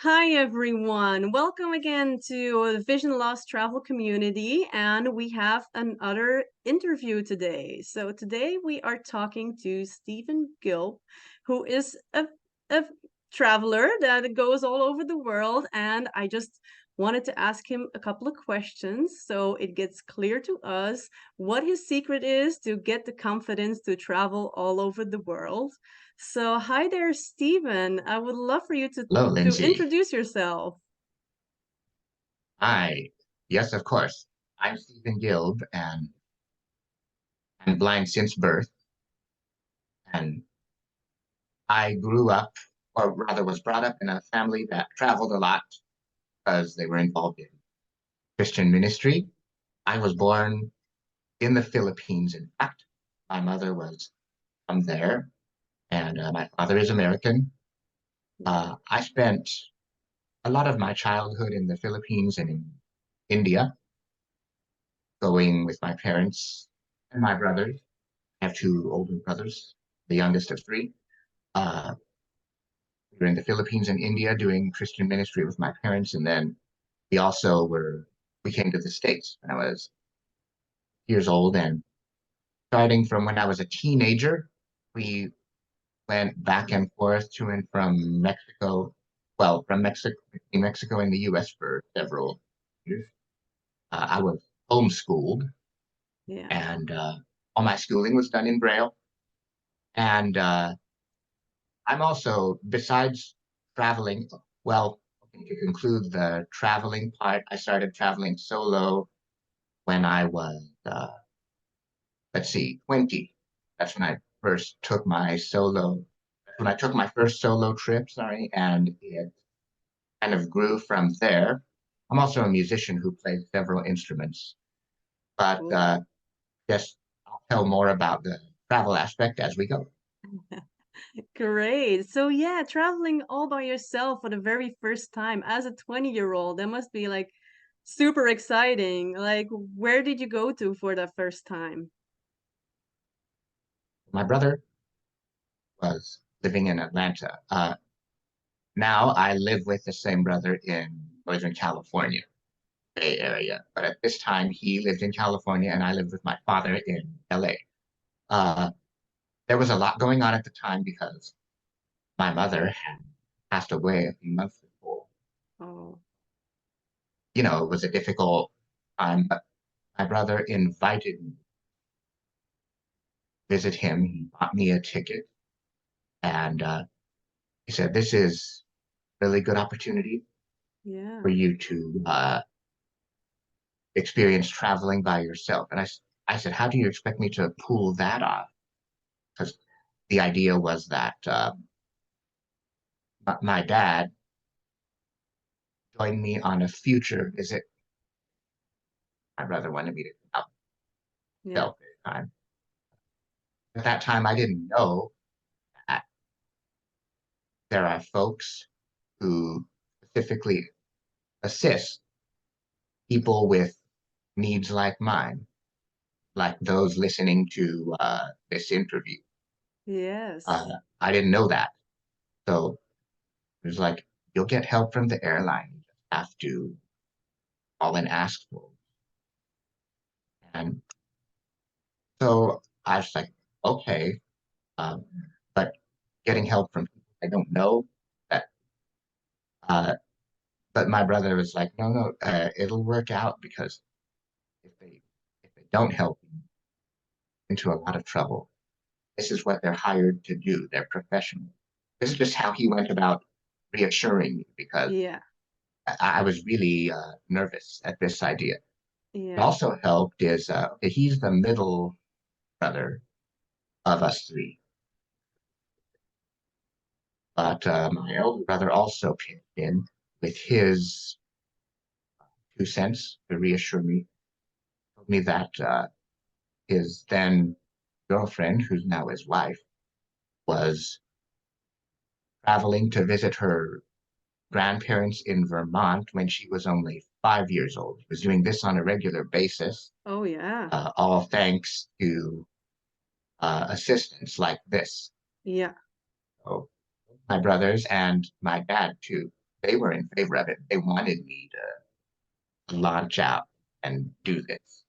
Hi, everyone. Welcome again to the Vision Loss Travel Community, and we have another interview today. So today we are talking to Stephen Gilb, who is a traveler that goes all over the world, and I just wanted to ask him a couple of questions so it gets clear to us what his secret is to get the confidence to travel all over the world. So, hi there, Stephen. I would love for you to Hello, to Lindsay. introduce yourself. Hi. Yes, of course. I'm Stephen Gilb, and I'm blind since birth. And I grew up, or rather was brought up in a family that traveled a lot because they were involved in Christian ministry. I was born in the Philippines, in fact. My mother was from there, and my father is American. I spent a lot of my childhood in the Philippines and in India, going with my parents and my brothers. I have two older brothers, the youngest of three. Uh, we were in the Philippines and India doing Christian ministry with my parents, and then we came to the States when I was years old, and starting from when I was a teenager, we went back and forth to and from Mexico. Well, from Mexico, between Mexico and the U.S. for several years. I was homeschooled, Yeah. and all my schooling was done in Braille. And I'm also, besides traveling, well, to conclude the traveling part, I started traveling solo when I was, let's see, 20. That's when I first took my solo, when I took my first solo trip, sorry, and it kind of grew from there. I'm also a musician who plays several instruments, but Cool. just I'll tell more about the travel aspect as we go. Great. So yeah, traveling all by yourself for the very first time as a 20-year-old, that must be like super exciting. Like, where did you go to for that first time? My brother was living in Atlanta. Now I live with the same brother in Northern California, Bay Area. But at this time, he lived in California and I lived with my father in LA. Uh, there was a lot going on at the time because my mother had passed away a few months before. Oh, It was a difficult time, but my brother invited me to visit him. He bought me a ticket and he said, "This is a really good opportunity for yeah. you to experience traveling by yourself." And I said, "How do you expect me to pull that off?" Because the idea was that my dad joined me on a future visit. My brother wanted me to come out Yeah. myself this time. At that time, I didn't know that there are folks who specifically assist people with needs like mine, like those listening to this interview. Yes. I didn't know that. So it was like, you'll get help from the airline. You just have to call and ask for it. And so I was like, okay, um, but getting help from people I don't know that, uh, but my brother was like, no, no, it'll work out because if they if they don't help you into a lot of trouble, this is what they're hired to do. They're professional. This is just how he went about reassuring me because Yeah. I was really nervous at this idea. It Yeah. also helped is he's the middle brother of us three, but my elder brother also pitched in with his 2 cents to reassure me. Told me that his then girlfriend, who's now his wife, was traveling to visit her grandparents in Vermont when she was only 5 years old. She was doing this on a regular basis, Oh, yeah. all thanks to assistance like this. Yeah. So my brothers and my dad too. they were in favor of it. They wanted me to launch out and do this.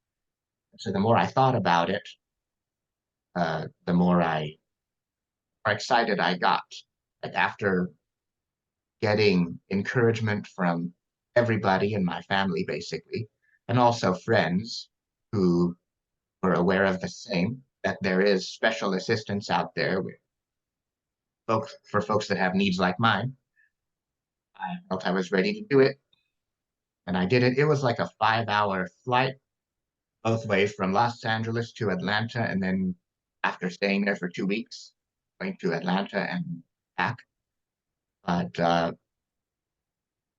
So the more I thought about it, the more excited I got. Like after getting encouragement from everybody in my family, basically, and also friends who were aware of the same, that there is special assistance out there with folks for folks that have needs like mine. I felt I was ready to do it, and I did it. It was like a 5 hour flight both ways from Los Angeles to Atlanta, and then after staying there for 2 weeks, going to Atlanta and back. But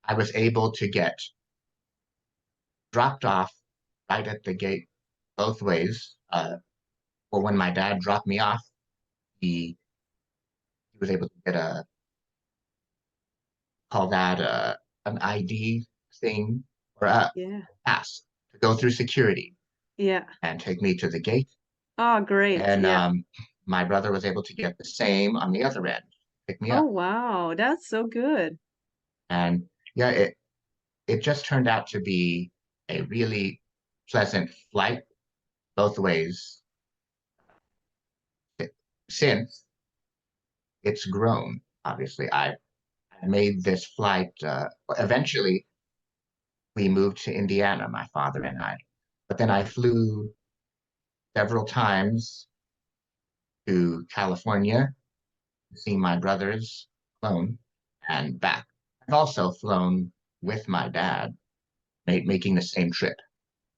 I was able to get dropped off right at the gate both ways. Or when my dad dropped me off, he was able to get a call that an ID thing or a Yeah. pass to go through security Yeah. and take me to the gate. Oh, great. And Yeah. my brother was able to get the same on the other end, pick me Oh, up. wow. That's so good. And yeah, it just turned out to be a really pleasant flight both ways. Since it's grown, obviously, I made this flight. Eventually, we moved to Indiana, my father and I. But then I flew several times to California to see my brothers alone and back. I've also flown with my dad, making the same trip.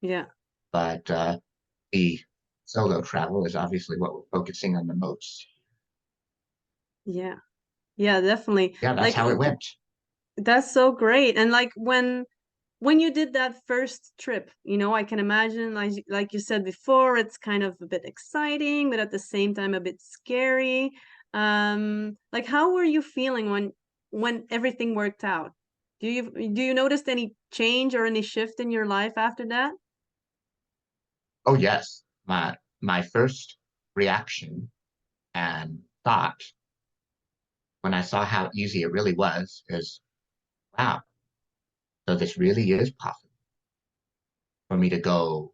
Yeah. But the solo travel is obviously what we're focusing on the most. Yeah. Yeah, definitely. Yeah, that's Like how it went. that's so great. And like when you did that first trip, I can imagine like you said before, it's kind of a bit exciting, but at the same time a bit scary. Like how were you feeling when everything worked out? Do you notice any change or any shift in your life after that? Oh yes, my first reaction and thought when I saw how easy it really was is, wow, so this really is possible for me to go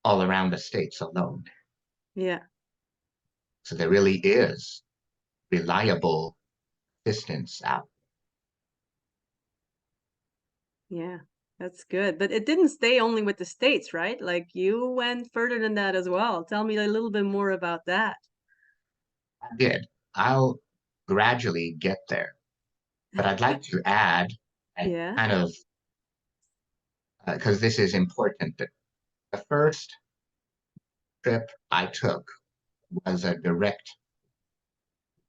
all around the states alone. Yeah. So there really is reliable distance out. Yeah. That's good. But it didn't stay only with the States, right? Like you went further than that as well. Tell me a little bit more about that. I did. I'll gradually get there, but I'd like to add, I Yeah. kind of, because this is important, that the first trip I took was a direct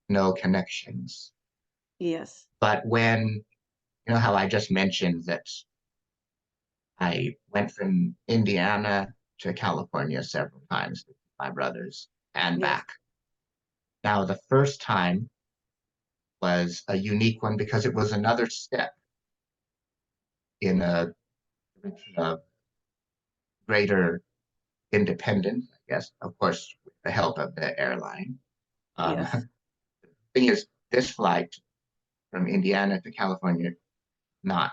no connections. Yes. But when, you know how I just mentioned that I went from Indiana to California several times with my brothers and Yes. back. Now, the first time was a unique one because it was another step in a direction of greater independence, I guess, of course, with the help of the airline. Yes. Thing is, this flight from Indiana to California, not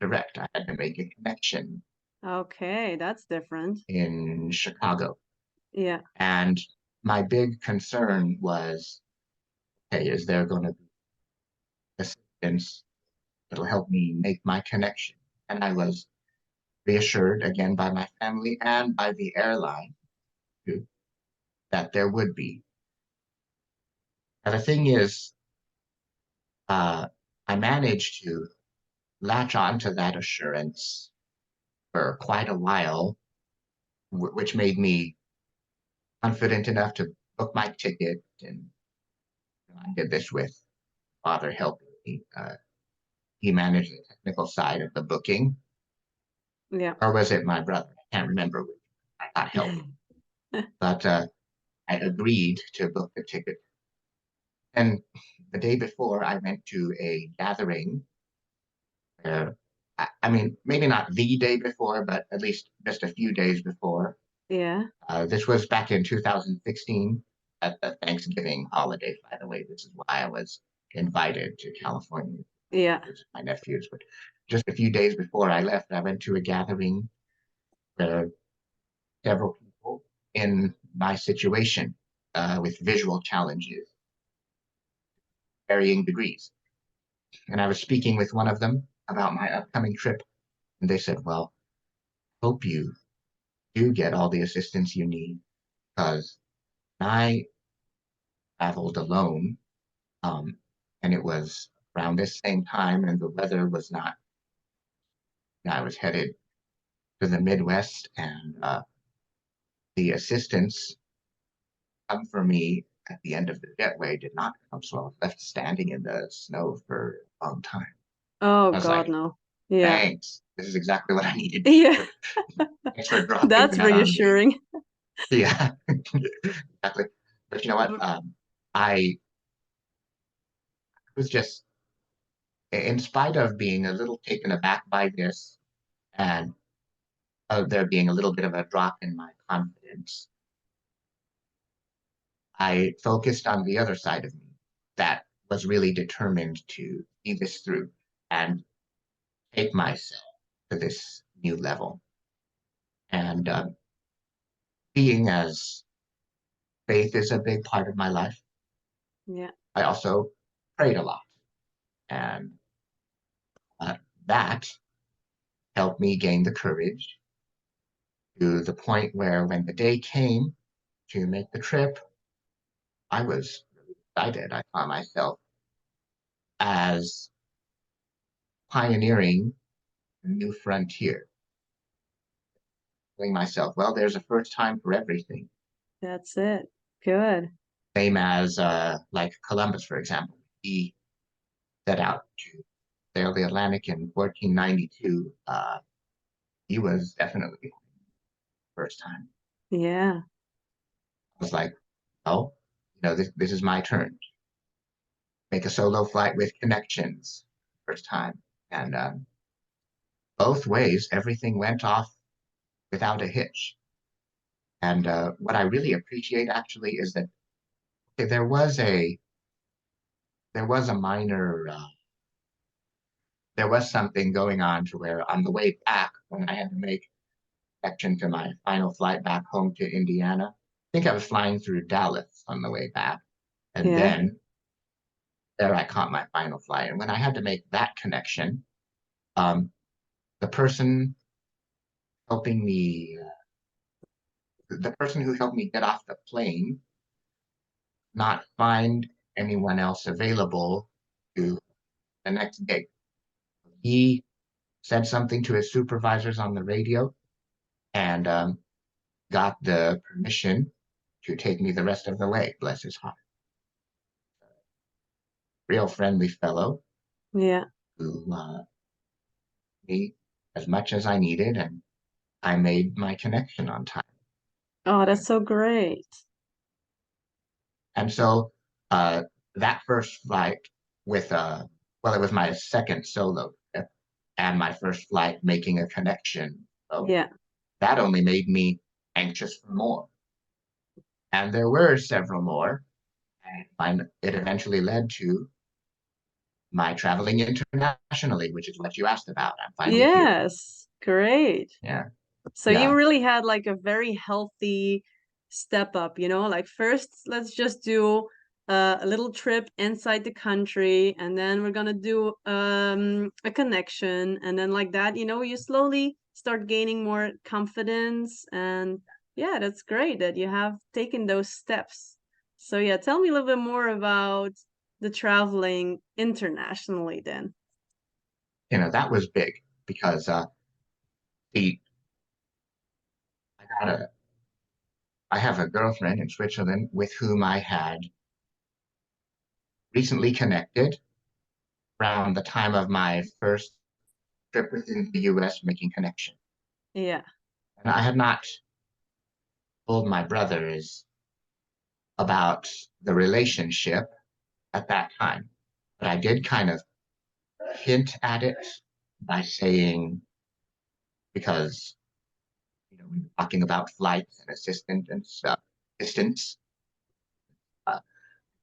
direct. I had to make a connection Okay, that's different. in Chicago. Yeah. And my big concern was, hey, is there going to be assistance that'll help me make my connection? And I was reassured again by my family and by the airline too, that there would be. Now, the thing is, I managed to latch on to that assurance for quite a while, which made me confident enough to book my ticket. And I did this with Father helping me. He managed the technical side of the booking, Yeah. or was it my brother? I can't remember which. I got help, but I agreed to book the ticket. And the day before, I went to a gathering where, I mean, maybe not the day before, but at least just a few days before. Yeah. This was back in 2016 at the Thanksgiving holiday, by the way. This is why I was invited to California. Yeah. my nephews. But just a few days before I left, I went to a gathering where several people in my situation with visual challenges, varying degrees. And I was speaking with one of them about my upcoming trip, and they said, "Well, hope you do get all the assistance you need because I traveled alone, um, and it was around this same time, and the weather was not. I was headed to the Midwest, and the assistance come for me at the end of the jetway did not come, so I was left standing in the snow for a long time. Oh I was God, like, no. Yeah. thanks. This is exactly what I needed to Yeah. hear. Thanks for dropping That's that on me. reassuring. Yeah, exactly. But you know what? I was just, in spite of being a little taken aback by this and there being a little bit of a drop in my confidence, I focused on the other side of me that was really determined to see this through and take myself to this new level. And being as faith is a big part of my life, Yeah. I also prayed a lot. And uh, that helped me gain the courage to the point where when the day came to make the trip, I was really excited. I saw myself as pioneering a new frontier, telling myself, well, there's a first time for everything. That's it. Good. Same as like Columbus, for example. He set out to sail the Atlantic in 1492. He was definitely the first time. Yeah. I was like, oh, this is my turn. Make a solo flight with connections, first time. And both ways, everything went off without a hitch. And what I really appreciate actually is that okay, there was a minor there was something going on to where on the way back when I had to make connection to my final flight back home to Indiana, I think I was flying through Dallas on the way back, and Yeah. then there I caught my final flight. And when I had to make that connection, the person helping me, the person who helped me get off the plane, not find anyone else available to the next day. He said something to his supervisors on the radio and got the permission to take me the rest of the way. Bless his heart. Real friendly fellow Yeah. who me as much as I needed, and I made my connection on time. Oh, that's so great. And so uh, that first flight with well, it was my second solo trip and my first flight making a connection. So Yeah. that only made me anxious for more. And there were several more. And it eventually led to my traveling internationally, which is what you asked about. I'm finally here. Yes. Great. Yeah. So you Yeah. really had like a very healthy step up, like first let's just do a little trip inside the country and then we're gonna do a connection and then like that, you slowly start gaining more confidence and yeah, that's great that you have taken those steps. So yeah, tell me a little bit more about the traveling internationally then. That was big because the I got a I have a girlfriend in Switzerland with whom I had recently connected around the time of my first trip within the US making connection. Yeah. And I had not told my brothers about the relationship at that time, but I did kind of hint at it by saying, because we were talking about flights and assistant and stuff, distance,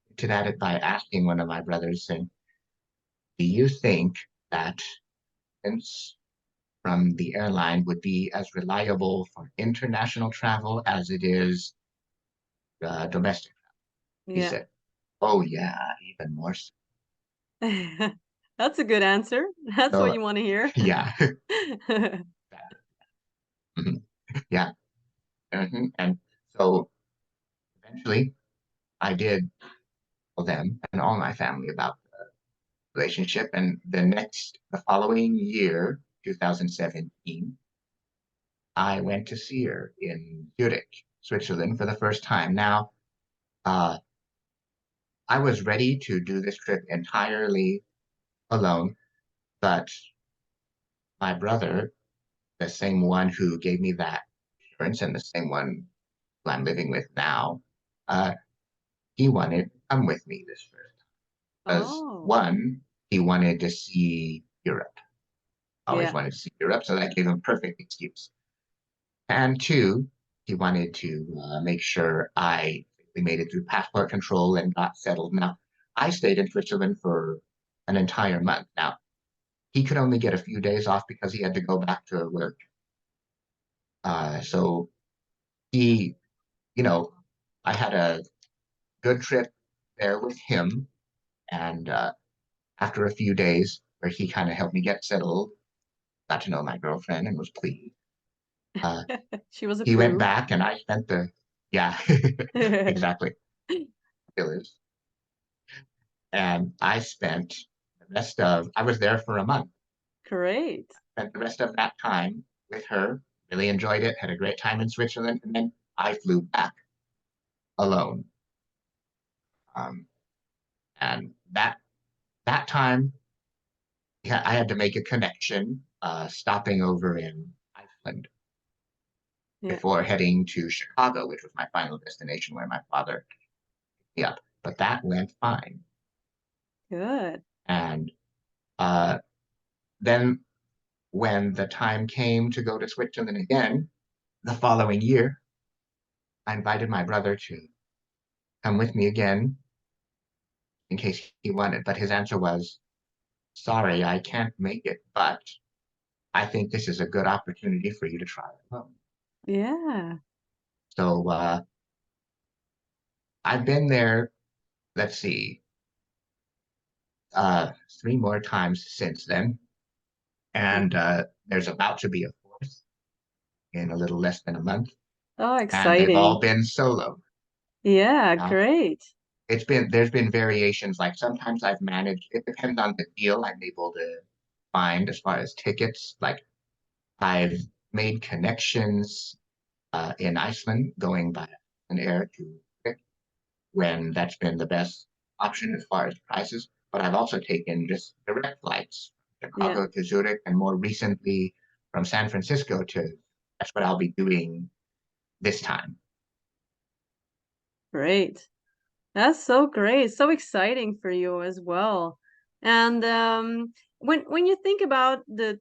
hinted at it by asking one of my brothers, saying, do you think that since from the airline would be as reliable for international travel as it is domestic? He Yeah. said, "Oh yeah, even more so." That's a good answer. That's what So you want to hear. yeah, mhm, yeah, and so eventually I did tell them and all my family about the relationship, and the following year, 2017, I went to see her in Zurich, Switzerland, for the first time. Now, uh, I was ready to do this trip entirely alone, but my brother, the same one who gave me that insurance and the same one who I'm living with now, uh, he wanted to come with me this first because Oh, one, he wanted to see Europe. Always yeah, wanted to see Europe, so that gave him perfect excuse. And two, he wanted to make sure we made it through passport control and got settled. Now, I stayed in Switzerland for an entire month. Now, he could only get a few days off because he had to go back to work. So he, you know, I had a good trip there with him. And after a few days where he kind of helped me get settled, got to know my girlfriend and was pleased. Uh, she was he went approved. back and I spent yeah, exactly. It was. And I was there for a month, Great. spent the rest of that time with her, really enjoyed it, had a great time in Switzerland, and then I flew back alone. Um, and that time, yeah, I had to make a connection, stopping over in Iceland Yeah, before heading to Chicago, which was my final destination where my father picked me up. But that went fine. good. And uh, then when the time came to go to Switzerland again, the following year, I invited my brother to come with me again in case he wanted, but his answer was, "Sorry, I can't make it, but I think this is a good opportunity for you to try it alone." Yeah. So I've been there, let's see, three more times since then, Yeah. and there's about to be a fourth in a little less than a month, Oh, and they've all exciting. been solo. Yeah, Now, great. there's been variations. Like sometimes I've managed. It depends on the deal I'm able to find as far as tickets. Like I've made connections in Iceland going by an air to Vic when that's been the best option as far as prices. But I've also taken just direct flights from Yeah, Chicago to Zurich and more recently from San Francisco to. That's what I'll be doing this time. great. That's so great. So exciting for you as well. And when you think about the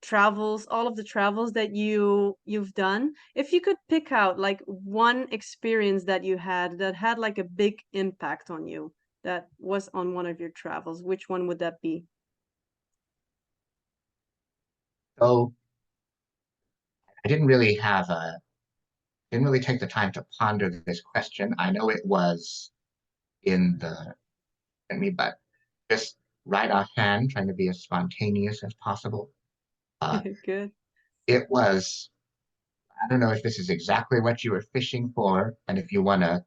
travels, all of the travels that you've done, if you could pick out like one experience that you had that had like a big impact on you, that was on one of your travels, which one would that be? So didn't really take the time to ponder this question. I know it was in the in me, but just right offhand, trying to be as spontaneous as possible. Uh, Good. it was, I don't know if this is exactly what you were fishing for, and if you want to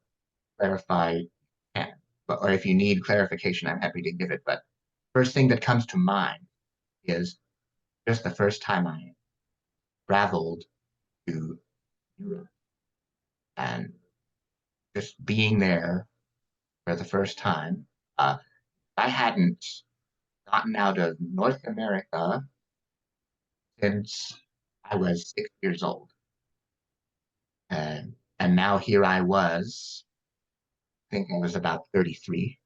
clarify, you can. But or if you need clarification, I'm happy to give it. But first thing that comes to mind is just the first time I traveled to Europe and just being there for the first time. Uh, I hadn't gotten out of North America since I was 6 years old. And now here I was, I think I was about 33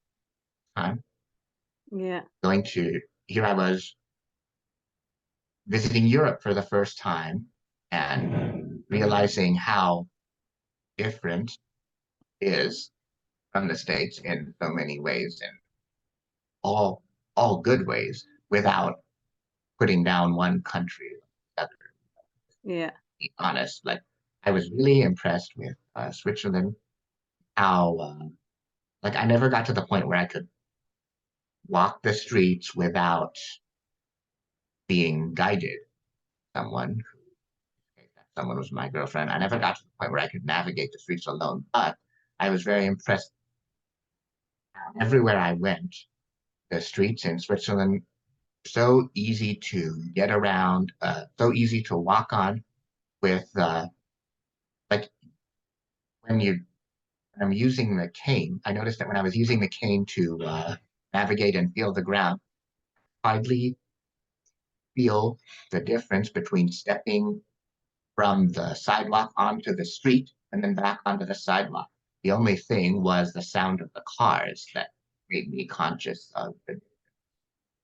time, Yeah, going to, here I was visiting Europe for the first time and realizing how different it is from the States in so many ways and all all good ways without putting down one country. To Yeah. be honest, like I was really impressed with Switzerland. How like I never got to the point where I could walk the streets without being guided. Someone, if that someone was my girlfriend. I never got to the point where I could navigate the streets alone, but I was very impressed. Everywhere I went, the streets in Switzerland so easy to get around, so easy to walk on. With like when you when I'm using the cane, I noticed that when I was using the cane to navigate and feel the ground, hardly feel the difference between stepping from the sidewalk onto the street and then back onto the sidewalk. The only thing was the sound of the cars that made me conscious of the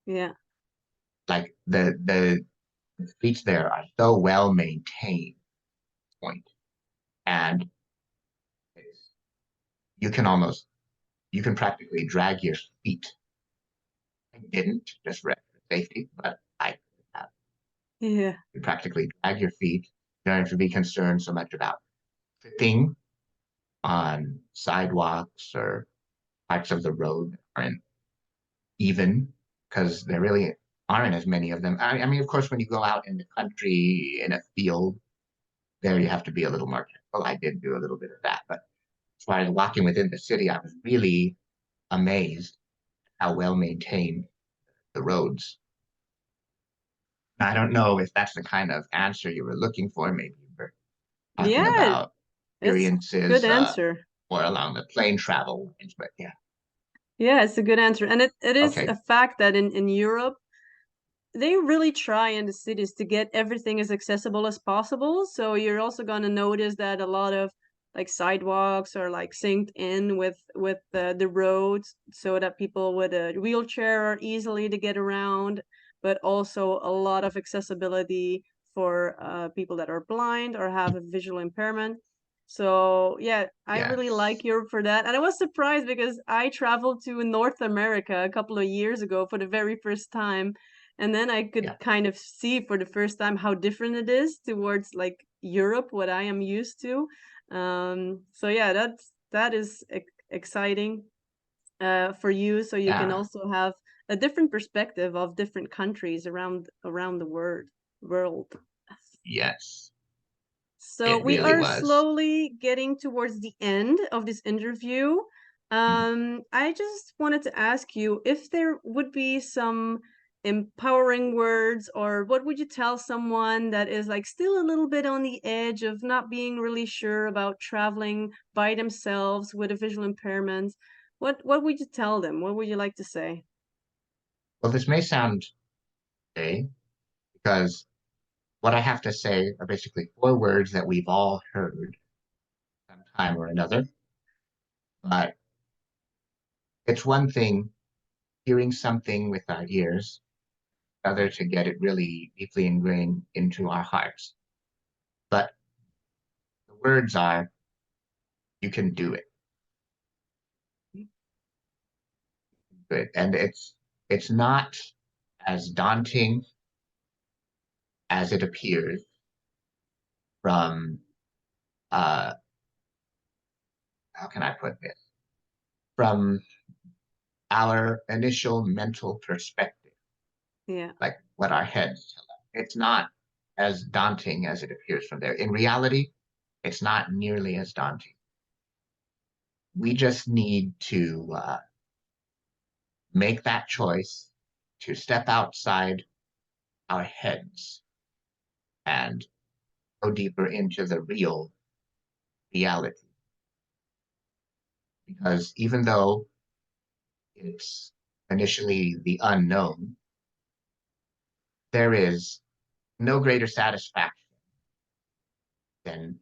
Yeah. like the streets there are so well maintained point, and you can almost you can practically drag your feet. I didn't just for safety, but I Yeah. could practically drag your feet. You don't have to be concerned so much about tripping on sidewalks or parts of the road that aren't even, because there really aren't as many of them. I mean, of course, when you go out in the country in a field, there you have to be a little more careful. I did do a little bit of that, but as far as walking within the city, I was really amazed how well maintained the roads. I don't know if that's the kind of answer you were looking for. Maybe you were talking Yeah. about It's good experiences answer. more along the plane travel lines, but yeah, Yeah, it's a good answer. And it is a okay, fact that in Europe, they really try in the cities to get everything as accessible as possible. So you're also going to notice that a lot of like sidewalks are like synced in with the roads so that people with a wheelchair are easily to get around, but also a lot of accessibility for people that are blind or have a visual impairment. So yeah, I really like yes, Europe for that. And I was surprised because I traveled to North America a couple of years ago for the very first time, and then I could yeah, kind of see for the first time how different it is towards like Europe, what I am used to. So yeah, that is exciting for you. So you can yeah, also have a different perspective of different countries around the world. yes, So it we really are was. slowly getting towards the end of this interview. Mhm. I just wanted to ask you if there would be some empowering words, or what would you tell someone that is like still a little bit on the edge of not being really sure about traveling by themselves with a visual impairment? What would you tell them? What would you like to say? Well, this may sound gay because what I have to say are basically four words that we've all heard sometime or another. But it's one thing hearing something with our ears, other to get it really deeply ingrained into our hearts. But the words are, you can do it. Good. And it's not as daunting as it appears from how can I put this? From our initial mental perspective, Yeah. like what our heads tell us. It's not as daunting as it appears from there. In reality, it's not nearly as daunting. We just need to make that choice to step outside our heads and go deeper into the real reality. Because even though it's initially the unknown, there is no greater satisfaction than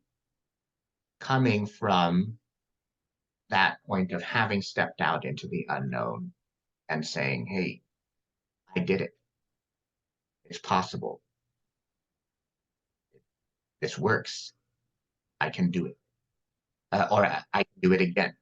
coming from that point of having stepped out into the unknown and saying, hey, I did it. It's possible. This works. I can do it. Or I can do it again.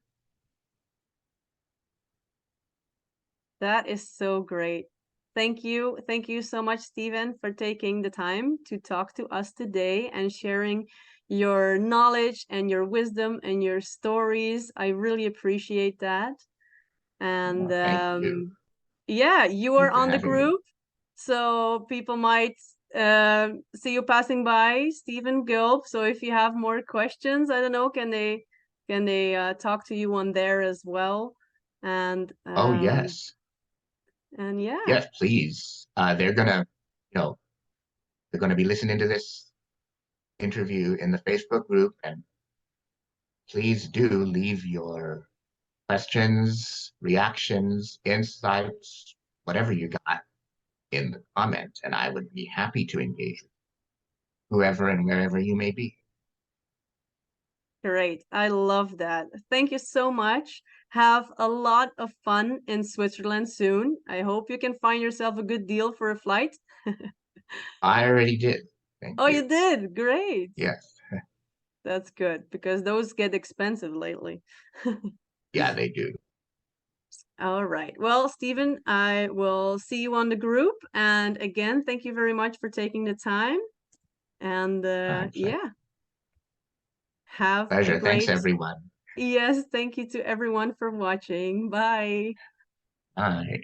That is so great. Thank you. Thank you so much, Stephen, for taking the time to talk to us today and sharing your knowledge and your wisdom and your stories. I really appreciate that. And Well, thank you. yeah, you Thank are you for on the having me. group, so people might see you passing by, Stephen Gilb. So if you have more questions, I don't know, can they talk to you on there as well? And Oh, yes. yeah, Yes, please. They're gonna be listening to this interview in the Facebook group, and please do leave your questions, reactions, insights, whatever you got in the comments, and I would be happy to engage with whoever and wherever you may be. great. I love that. Thank you so much. Have a lot of fun in Switzerland soon. I hope you can find yourself a good deal for a flight. I already did. Thank Oh, you. you did? Great. Yes. That's good because those get expensive lately. Yeah, they do. All right. Well, Stephen, I will see you on the group. And again, thank you very much for taking the time. And It's a yeah, have a pleasure. Thanks, great, everyone. yes, thank you to everyone for watching. Bye. Bye.